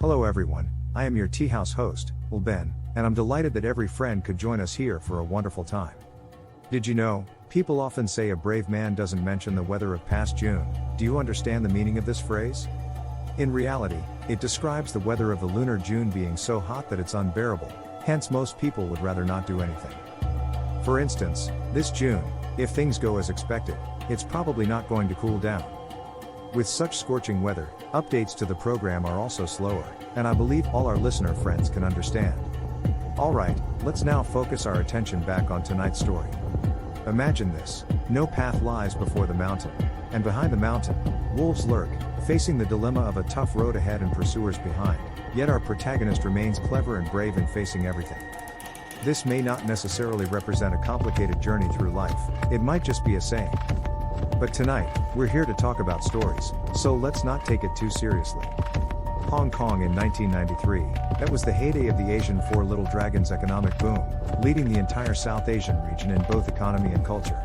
Hello everyone, I am your tea house host, Ben, and I'm delighted that every friend could join us here for a wonderful time. Did you know, people often say a brave man doesn't mention the weather of past June. Do you understand the meaning of this phrase? In reality, it describes the weather of the lunar June being so hot that it's unbearable, hence most people would rather not do anything. For instance, this June, if things go as expected, it's probably not going to cool down. With such scorching weather, updates to the program are also slower, and I believe all our listener friends can understand. Alright, let's now focus our attention back on tonight's story. Imagine this: no path lies before the mountain, and behind the mountain, wolves lurk, facing the dilemma of a tough road ahead and pursuers behind, yet our protagonist remains clever and brave in facing everything. This may not necessarily represent a complicated journey through life, it might just be a saying. But tonight, we're here to talk about stories, so let's not take it too seriously. Hong Kong in 1993, that was the heyday of the Asian Four Little Dragons economic boom, leading the entire South Asian region in both economy and culture.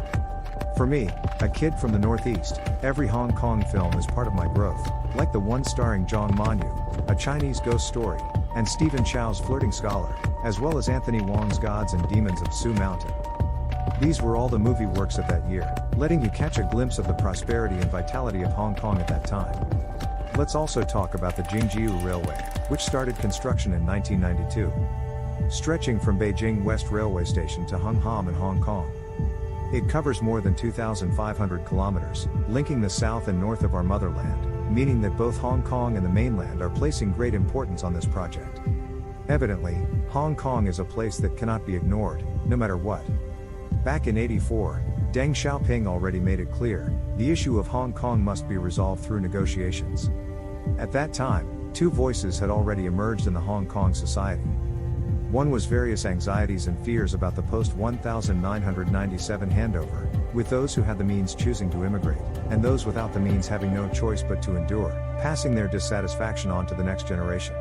For me, a kid from the Northeast, every Hong Kong film is part of my growth, like the one starring Zhang Manyu, a Chinese ghost story, and Stephen Chow's Flirting Scholar, as well as Anthony Wong's Gods and Demons of Su Mountain. These were all the movie works of that year, letting you catch a glimpse of the prosperity and vitality of Hong Kong at that time. Let's also talk about the Jingjiu Railway, which started construction in 1992. Stretching from Beijing West Railway Station to Hung Hom in Hong Kong. It covers more than 2,500 kilometers, linking the south and north of our motherland, meaning that both Hong Kong and the mainland are placing great importance on this project. Evidently, Hong Kong is a place that cannot be ignored, no matter what. Back in '84, Deng Xiaoping already made it clear, the issue of Hong Kong must be resolved through negotiations. At that time, two voices had already emerged in the Hong Kong society. One was various anxieties and fears about the post-1997 handover, with those who had the means choosing to immigrate, and those without the means having no choice but to endure, passing their dissatisfaction on to the next generation.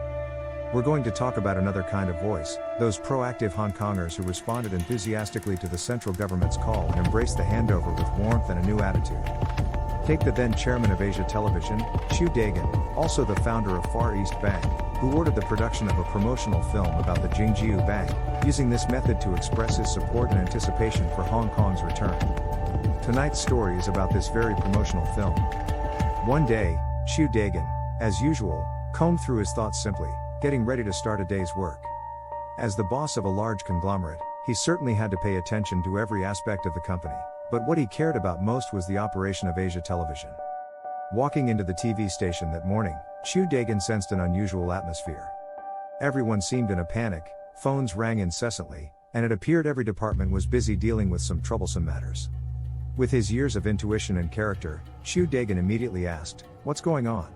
We're going to talk about another kind of voice, those proactive Hong Kongers who responded enthusiastically to the central government's call and embraced the handover with warmth and a new attitude. Take the then chairman of Asia Television, Xu Dagan, also the founder of Far East Bank, who ordered the production of a promotional film about the Jingjiu Bank, using this method to express his support and anticipation for Hong Kong's return. Tonight's story is about this very promotional film. One day, Xu Dagan, as usual, combed through his thoughts simply, getting ready to start a day's work. As the boss of a large conglomerate, he certainly had to pay attention to every aspect of the company, but what he cared about most was the operation of Asia Television. Walking into the TV station that morning, Xu Dagan sensed an unusual atmosphere. Everyone seemed in a panic, phones rang incessantly, and it appeared every department was busy dealing with some troublesome matters. With his years of intuition and character, Xu Dagan immediately asked, "What's going on?"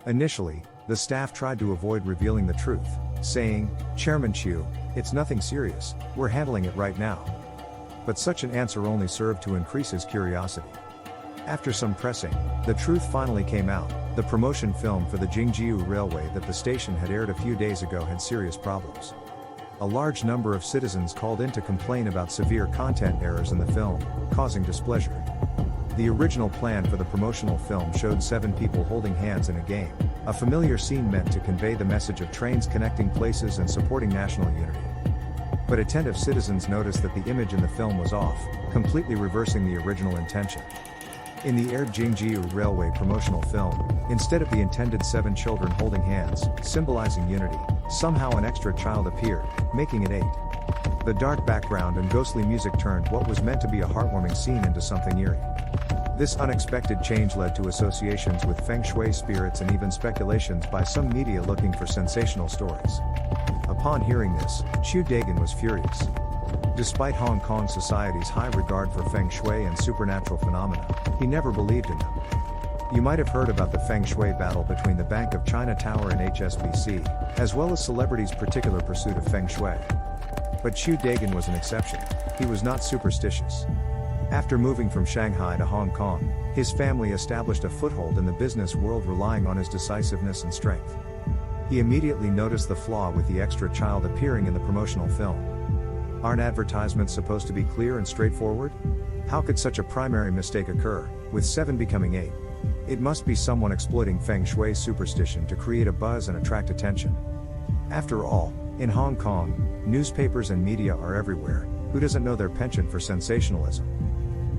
Initially, the staff tried to avoid revealing the truth, saying, "Chairman Xu, it's nothing serious, we're handling it right now." But such an answer only served to increase his curiosity. After some pressing, the truth finally came out: the promotion film for the Jingjiu Railway that the station had aired a few days ago had serious problems. A large number of citizens called in to complain about severe content errors in the film, causing displeasure. The original plan for the promotional film showed 7 people holding hands in a game, a familiar scene meant to convey the message of trains connecting places and supporting national unity. But attentive citizens noticed that the image in the film was off, completely reversing the original intention. In the aired Jingjiu Railway promotional film, instead of the intended 7 children holding hands, symbolizing unity, somehow an extra child appeared, making it 8. The dark background and ghostly music turned what was meant to be a heartwarming scene into something eerie. This unexpected change led to associations with feng shui spirits and even speculations by some media looking for sensational stories. Upon hearing this, Xu Dagan was furious. Despite Hong Kong society's high regard for feng shui and supernatural phenomena, he never believed in them. You might have heard about the feng shui battle between the Bank of China Tower and HSBC, as well as celebrities' particular pursuit of feng shui. But Xu Dagan was an exception. He was not superstitious. After moving from Shanghai to Hong Kong, his family established a foothold in the business world relying on his decisiveness and strength. He immediately noticed the flaw with the extra child appearing in the promotional film. Aren't advertisements supposed to be clear and straightforward? How could such a primary mistake occur, with 7 becoming 8? It must be someone exploiting feng shui superstition to create a buzz and attract attention. After all, in Hong Kong, newspapers and media are everywhere. Who doesn't know their penchant for sensationalism?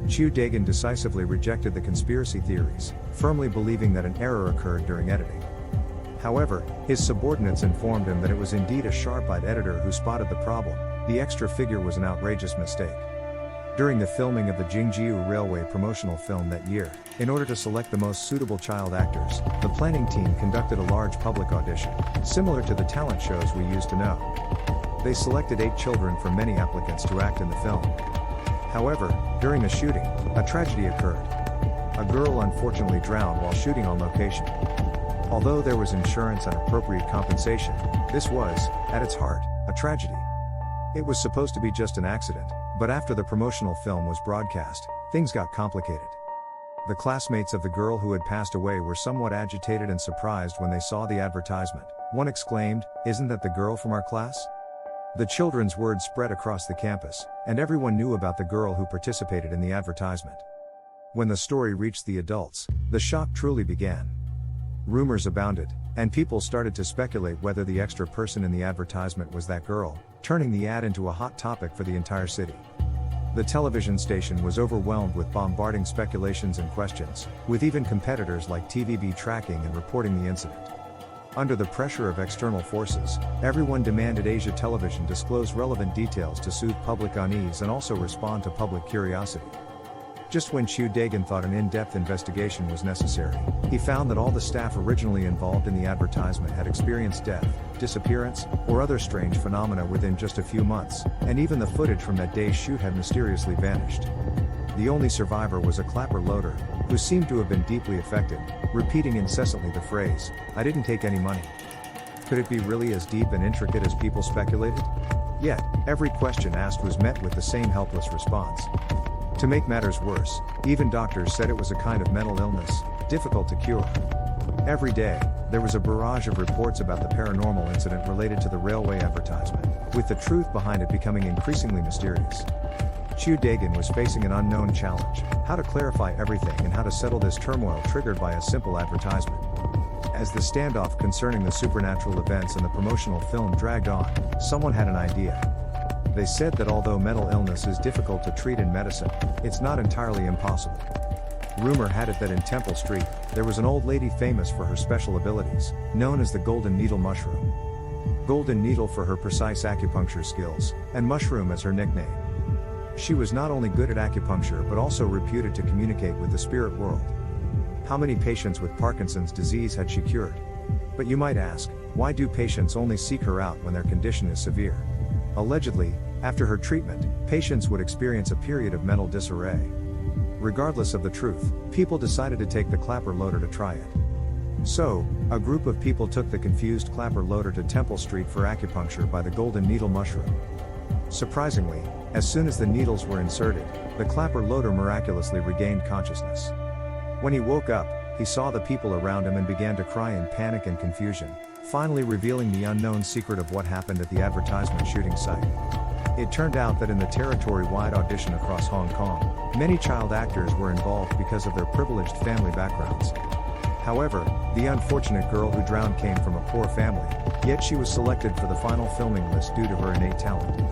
Chu Dagan decisively rejected the conspiracy theories, firmly believing that an error occurred during editing. However, his subordinates informed him that it was indeed a sharp-eyed editor who spotted the problem. The extra figure was an outrageous mistake. During the filming of the Jingjiu Railway promotional film that year, in order to select the most suitable child actors, the planning team conducted a large public audition, similar to the talent shows we used to know. They selected 8 children from many applicants to act in the film. However, during the shooting, a tragedy occurred. A girl unfortunately drowned while shooting on location. Although there was insurance and appropriate compensation, this was, at its heart, a tragedy. It was supposed to be just an accident, but after the promotional film was broadcast, things got complicated. The classmates of the girl who had passed away were somewhat agitated and surprised when they saw the advertisement. One exclaimed, "Isn't that the girl from our class?" The children's word spread across the campus, and everyone knew about the girl who participated in the advertisement. When the story reached the adults, the shock truly began. Rumors abounded, and people started to speculate whether the extra person in the advertisement was that girl, turning the ad into a hot topic for the entire city. The television station was overwhelmed with bombarding speculations and questions, with even competitors like TVB tracking and reporting the incident. Under the pressure of external forces, everyone demanded Asia Television disclose relevant details to soothe public unease and also respond to public curiosity. Just when Chu Dagan thought an in-depth investigation was necessary, he found that all the staff originally involved in the advertisement had experienced death, disappearance, or other strange phenomena within just a few months, and even the footage from that day's shoot had mysteriously vanished. The only survivor was a clapper loader, who seemed to have been deeply affected, repeating incessantly the phrase, "I didn't take any money." Could it be really as deep and intricate as people speculated? Yet, every question asked was met with the same helpless response. To make matters worse, even doctors said it was a kind of mental illness, difficult to cure. Every day, there was a barrage of reports about the paranormal incident related to the railway advertisement, with the truth behind it becoming increasingly mysterious. Chu Dagan was facing an unknown challenge: how to clarify everything and how to settle this turmoil triggered by a simple advertisement. As the standoff concerning the supernatural events in the promotional film dragged on, someone had an idea. They said that although mental illness is difficult to treat in medicine, it's not entirely impossible. Rumor had it that in Temple Street, there was an old lady famous for her special abilities, known as the Golden Needle Mushroom. Golden Needle for her precise acupuncture skills, and Mushroom as her nickname. She was not only good at acupuncture but also reputed to communicate with the spirit world. How many patients with Parkinson's disease had she cured? But you might ask, why do patients only seek her out when their condition is severe? Allegedly, after her treatment, patients would experience a period of mental disarray. Regardless of the truth, people decided to take the clapper loader to try it. So, a group of people took the confused clapper loader to Temple Street for acupuncture by the Golden Needle Mushroom. Surprisingly, as soon as the needles were inserted, the clapper loader miraculously regained consciousness. When he woke up, he saw the people around him and began to cry in panic and confusion, finally revealing the unknown secret of what happened at the advertisement shooting site. It turned out that in the territory-wide audition across Hong Kong, many child actors were involved because of their privileged family backgrounds. However, the unfortunate girl who drowned came from a poor family, yet she was selected for the final filming list due to her innate talent.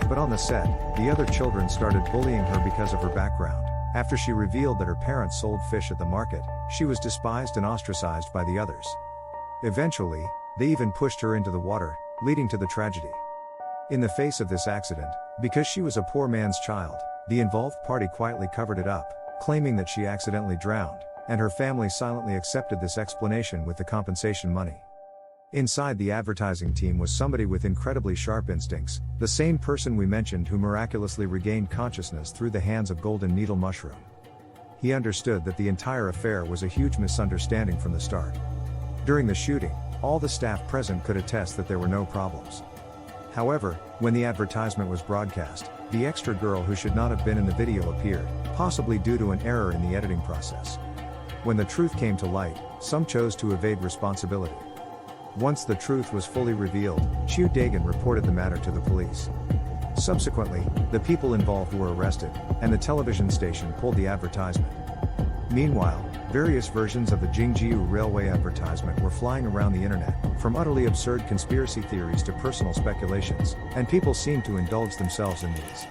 But on the set, the other children started bullying her because of her background. After she revealed that her parents sold fish at the market, she was despised and ostracized by the others. Eventually, they even pushed her into the water, leading to the tragedy. In the face of this accident, because she was a poor man's child, the involved party quietly covered it up, claiming that she accidentally drowned, and her family silently accepted this explanation with the compensation money. Inside the advertising team was somebody with incredibly sharp instincts, the same person we mentioned who miraculously regained consciousness through the hands of Golden Needle Mushroom. He understood that the entire affair was a huge misunderstanding from the start. During the shooting, all the staff present could attest that there were no problems. However, when the advertisement was broadcast, the extra girl who should not have been in the video appeared, possibly due to an error in the editing process. When the truth came to light, some chose to evade responsibility. Once the truth was fully revealed, Chu Dagan reported the matter to the police. Subsequently, the people involved were arrested, and the television station pulled the advertisement. Meanwhile, various versions of the Jingjiu Railway advertisement were flying around the internet, from utterly absurd conspiracy theories to personal speculations, and people seemed to indulge themselves in these.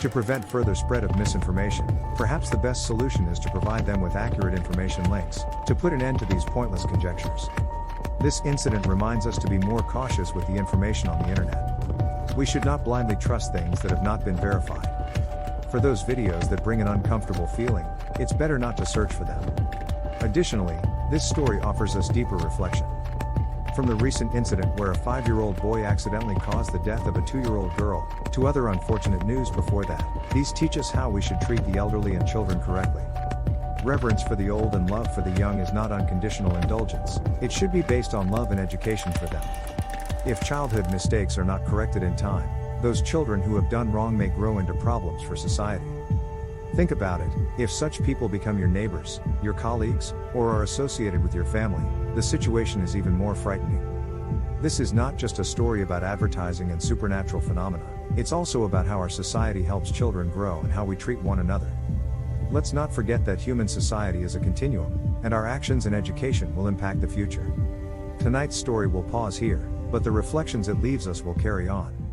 To prevent further spread of misinformation, perhaps the best solution is to provide them with accurate information links, to put an end to these pointless conjectures. This incident reminds us to be more cautious with the information on the internet. We should not blindly trust things that have not been verified. For those videos that bring an uncomfortable feeling, it's better not to search for them. Additionally, this story offers us deeper reflection. From the recent incident where a 5-year-old boy accidentally caused the death of a 2-year-old girl, to other unfortunate news before that, these teach us how we should treat the elderly and children correctly. Reverence for the old and love for the young is not unconditional indulgence, it should be based on love and education for them. If childhood mistakes are not corrected in time, those children who have done wrong may grow into problems for society. Think about it, if such people become your neighbors, your colleagues, or are associated with your family, the situation is even more frightening. This is not just a story about advertising and supernatural phenomena, it's also about how our society helps children grow and how we treat one another. Let's not forget that human society is a continuum, and our actions and education will impact the future. Tonight's story will pause here, but the reflections it leaves us will carry on.